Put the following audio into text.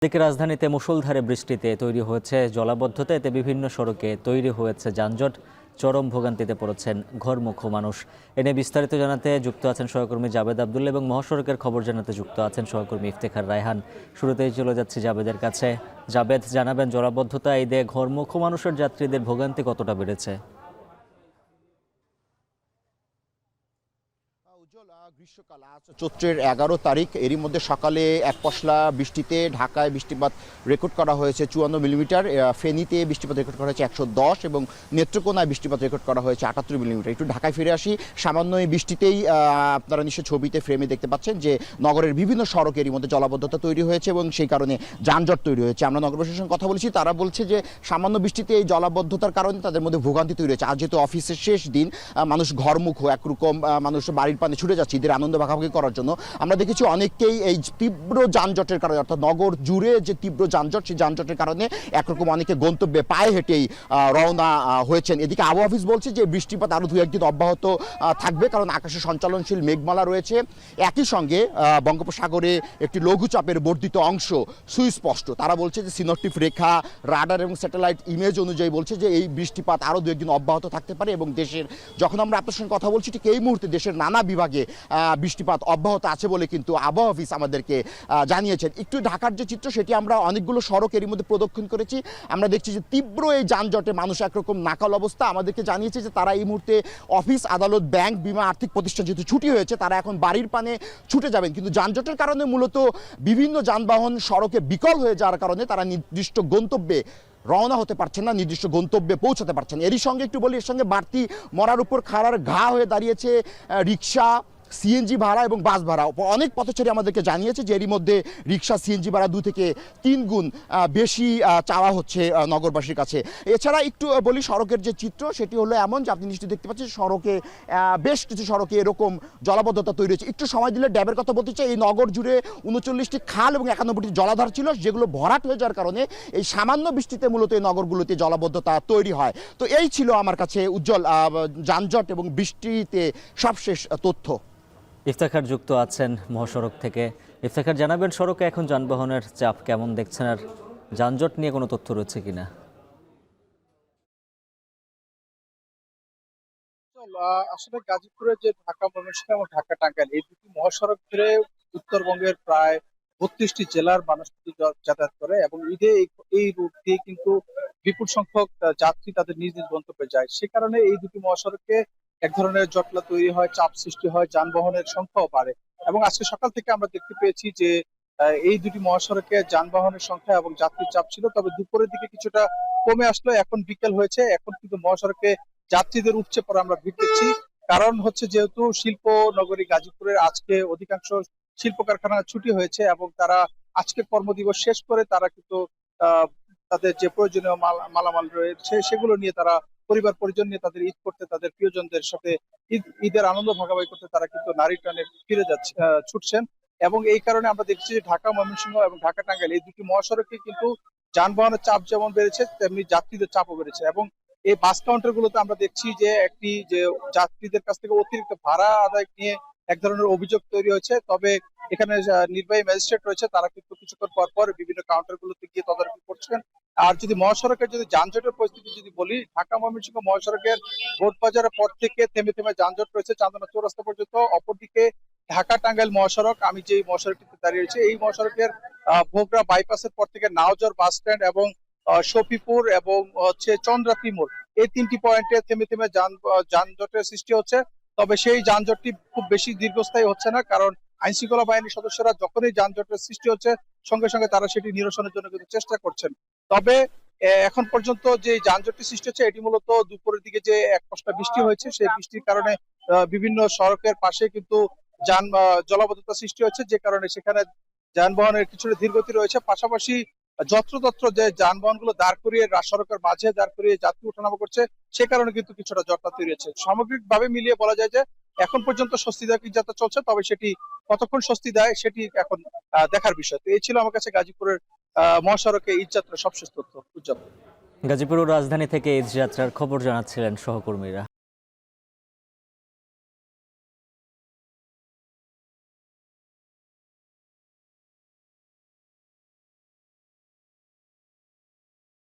এদিকে রাজধানীতে মুষলধারে বৃষ্টিতে তৈরি হয়েছে জলাবদ্ধতা। এতে বিভিন্ন সড়কে তৈরি হয়েছে যানজট। চরম ভোগান্তিতে পড়েছেন ঘরমুখো মানুষ। এনে বিস্তারিত জানাতে যুক্ত আছেন সহকর্মী জাবেদ আবদুল্লাহ এবং মহাসড়কের খবর জানাতে যুক্ত আছেন সহকর্মী ইফতেখার রায়হান। শুরুতেই চলে যাচ্ছি জাবেদের কাছে। জাবেদ, জানাবেন জলাবদ্ধতা ঈদে ঘরমুখো মানুষের যাত্রীদের ভোগান্তি কতটা বেড়েছে? গ্রীষ্মকাল আজ চৈত্রের 11 তারিখ। এরই মধ্যে সকালে এক পশলা বৃষ্টিতে ঢাকায় বৃষ্টিপাত রেকর্ড করা হয়েছে 54 মিলিমিটার, ফেনীতে বৃষ্টিপাত রেকর্ড করা হয়েছে 110 এবং নেত্রকোনায় বৃষ্টিপাত রেকর্ড করা হয়েছে 78 মিলিমিটার। একটু ঢাকায় ফিরে আসি। সামান্য এই বৃষ্টিতেই আপনারা নিশ্চয় ছবিতে ফ্রেমে দেখতে পাচ্ছেন যে নগরের বিভিন্ন সড়কে এরই মধ্যে জলাবদ্ধতা তৈরি হয়েছে এবং সেই কারণে যানজট তৈরি হয়েছে। আমরা নগর প্রশাসনের সঙ্গে কথা বলেছি, তারা বলছে যে সামান্য বৃষ্টিতে এই জলাবদ্ধতার কারণে তাদের মধ্যে ভোগান্তি তৈরি হয়েছে। আজ যেহেতু অফিসের শেষ দিন, মানুষ ঘরমুখো, একরকম মানুষ বাড়ির পানে ছুটে যাচ্ছে ঈদের আনন্দ ভাগাভাগি করার জন্য। আমরা দেখেছি অনেককেই এই তীব্র যানজটের কারণে, অর্থাৎ নগর জুড়ে যে তীব্র যানজট, সেই যানজটের কারণে একরকম অনেকে গন্তব্যে পায়ে হেঁটেই রওনা হয়েছেন। এদিকে আবহাওয়া অফিস বলছে যে বৃষ্টিপাত আরও 2-1 দিন অব্যাহত থাকবে, কারণ আকাশে সঞ্চালনশীল মেঘমালা রয়েছে। একই সঙ্গে বঙ্গোপসাগরে একটি লঘুচাপের বর্ধিত অংশ সুস্পষ্ট। তারা বলছে যে সিনোপটিক রেখা, রাডার এবং স্যাটেলাইট ইমেজ অনুযায়ী বলছে যে এই বৃষ্টিপাত আরও 2-1 দিন অব্যাহত থাকতে পারে এবং দেশের, যখন আমরা আপনার সঙ্গে কথা বলছি ঠিক এই মুহূর্তে দেশের নানা বিভাগে বৃষ্টিপাত অব্যাহত আছে বলে কিন্তু আবহাওয়া অফিস আমাদেরকে জানিয়েছেন। একটু ঢাকার যে চিত্র, সেটি আমরা অনেকগুলো সড়ক এরই মধ্যে প্রদক্ষিণ করেছি। আমরা দেখছি যে তীব্র এই যানজটে মানুষ একরকম নাকাল অবস্থা। আমাদেরকে জানিয়েছে যে তারা এই মুহূর্তে অফিস, আদালত, ব্যাংক, বিমা, আর্থিক প্রতিষ্ঠান যেহেতু ছুটি হয়েছে, তারা এখন বাড়ির পানে ছুটে যাবেন। কিন্তু যানজটের কারণে মূলত বিভিন্ন যানবাহন সড়কে বিকল হয়ে যাওয়ার কারণে তারা নির্দিষ্ট গন্তব্যে রওনা হতে পারছেন না, নির্দিষ্ট গন্তব্যে পৌঁছাতে পারছেন। এরই সঙ্গে একটু বলি, এর সঙ্গে বাড়তি মরার উপর খাড়ার ঘা হয়ে দাঁড়িয়েছে রিক্সা, সিএনজি ভাড়া এবং বাস ভাড়া। অনেক পথচারী আমাদেরকে জানিয়েছে যে এরই মধ্যে রিক্সা, সিএনজি ভাড়া 2 থেকে 3 গুণ বেশি চাওয়া হচ্ছে নগরবাসীর কাছে। এছাড়া একটু বলি, সড়কের যে চিত্র সেটি হলো এমন যে আপনি নিশ্চয়ই দেখতে পাচ্ছেন সড়কে বেশ কিছু সড়কে এরকম জলাবদ্ধতা তৈরি হয়েছে। একটু সময় দিলে ড্যাবের কথা বলতে চাই। এই নগর জুড়ে 39টি খাল এবং 91টি জলাধার ছিল, যেগুলো ভরাট হয়ে যাওয়ার কারণে এই সামান্য বৃষ্টিতে মূলত এই নগরগুলোতে জলাবদ্ধতা তৈরি হয়। তো এই ছিল আমার কাছে উজ্জ্বল যানজট এবং বৃষ্টিতে সবশেষ তথ্য। ইফতেখার যুক্ত আছেন মহাসড়ক থেকে। ইফতেখার, জানাবেন সড়কে এখন যানবাহনের চাপ কেমন দেখছেন, আর যানজট নিয়ে কোনো তথ্য রয়েছে কিনা? আসলে গাজীপুরের যে ঢাকা ময়মনসিংহ এবং ঢাকা টাঙ্গাইল, এই দুটি মহাসড়ক ধরে উত্তরবঙ্গের প্রায় 32টি জেলার মানুষ কিন্তু যাতায়াত করে এবং ঈদে এই রুট দিয়ে কিন্তু বিপুল সংখ্যক যাত্রী তাদের নিজ নিজ গন্তব্যে যায়। সে কারণে এই দুটি মহাসড়কে এক ধরনের জটলা তৈরি হয়, চাপ সৃষ্টি হয়, যানবাহনের সংখ্যাও বাড়ে। এবং আজকে সকাল থেকে আমরা দেখতে পেয়েছি যে এই দুটি মহাসড়কে যানবাহনের সংখ্যা এবং যাত্রীর চাপ ছিল, তবে দুপুরের দিকে কিছুটা কমে আসলো। এখন বিকেল হয়েছে, এখন কিন্তু মহাসড়কে যাত্রীদের উপচে পড়া আমরা ভিড় দেখছি। কারণ হচ্ছে যেহেতু শিল্প নগরী গাজীপুরের আজকে অধিকাংশ শিল্প কারখানা ছুটি হয়েছে এবং তারা আজকে কর্মদিবস শেষ করে তারা কিন্তু আহ তাদের যে প্রয়োজনীয় মালামাল রয়েছে সেগুলো নিয়ে তারা পরিবার পরিজন নিয়ে তাদের ঈদ করতে, তাদের প্রিয়জনদের সাথে ঈদের আনন্দ ভাগাভাগি করতে তারা কিন্তু নারী টানে ফিরে যাচ্ছে, ছুটছেন। এবং এই কারণে আমরা দেখছি যে ঢাকা ময়মনসিংহ এবং ঢাকা টাঙ্গাইল এই দুটি মহাসড়কে কিন্তু যানবাহনের চাপ যেমন বেড়েছে, তেমনি যাত্রীদের চাপও বেড়েছে। এবং এই বাস কাউন্টার গুলোতে আমরা দেখছি যে একটি যে যাত্রীদের কাছ থেকে অতিরিক্ত ভাড়া আদায় নিয়ে এক ধরনের অভিযোগ তৈরি হয়েছে। তবে এখানে নির্বাহী ম্যাজিস্ট্রেট রয়েছে, তারা কিন্তু কিছুক্ষণ পর পর বিভিন্ন কাউন্টার গুলোতে গিয়ে তদারকি করছেন। আর যদি মহাসড়কের যদি যানজটের পরিস্থিতি যদি বলি, ঢাকা ময়মনসিংহ মহাসড়কের বোটবাজারের পর থেকে থেমে থেমে যানজট রয়েছে চান্দনা চৌরাস্তা পর্যন্ত। অপরদিকে ঢাকা টাঙ্গাইল মহাসড়ক, আমি যে মহাসড়কটিতে দাঁড়িয়ে রয়েছে, এই মহাসড়কের ভোগড়া বাইপাসের পর থেকে নাওজর বাস স্ট্যান্ড এবং শফিপুর এবং হচ্ছে চন্দ্রাপি মোড়, এই 3টি পয়েন্টে থেমে থেমে যানজটের সৃষ্টি হচ্ছে। তবে সেই যানজটটি খুব বেশি দীর্ঘস্থায়ী হচ্ছে না, কারণ আইন শৃঙ্খলা বাহিনীর সদস্যরা যখনই যানজটের সৃষ্টি হচ্ছে সঙ্গে সঙ্গে তারা সেটি নিরসনের জন্য কিন্তু চেষ্টা করছেন। তবে এখন পর্যন্ত যে যানজটটি সৃষ্টি হচ্ছে এটি মূলত দুপুরের দিকে যে এক পশলা বৃষ্টি হয়েছে, সেই বৃষ্টির কারণে বিভিন্ন সড়কের পাশে কিন্তু জলাবদ্ধতা সৃষ্টি হচ্ছে, যে কারণে সেখানে যানবাহনের কিছুটা ধীরগতি রয়েছে। পাশাপাশি যত্রতত্র যে যানবাহনগুলো দাঁড় করিয়ে সড়কের মাঝে দাঁড় করিয়ে যাত্রী ওঠানামা করছে, সে কারণে কিন্তু কিছুটা জটলা তৈরি হচ্ছে। সামগ্রিকভাবে মিলিয়ে বলা যায় যে এখন পর্যন্ত স্বস্তিদায়ক যাত্রা চলছে, তবে সেটি কতক্ষণ স্বস্তি দেয় সেটি এখন দেখার বিষয়। তো এই ছিল আমার কাছে গাজীপুরের মহাসড়কে ঈদ যাত্রার সবশেষ তথ্য। উজ্জ্বল। গাজীপুর রাজধানী থেকে ঈদ যাত্রার খবর জানাচ্ছিলেন সহকর্মীরা।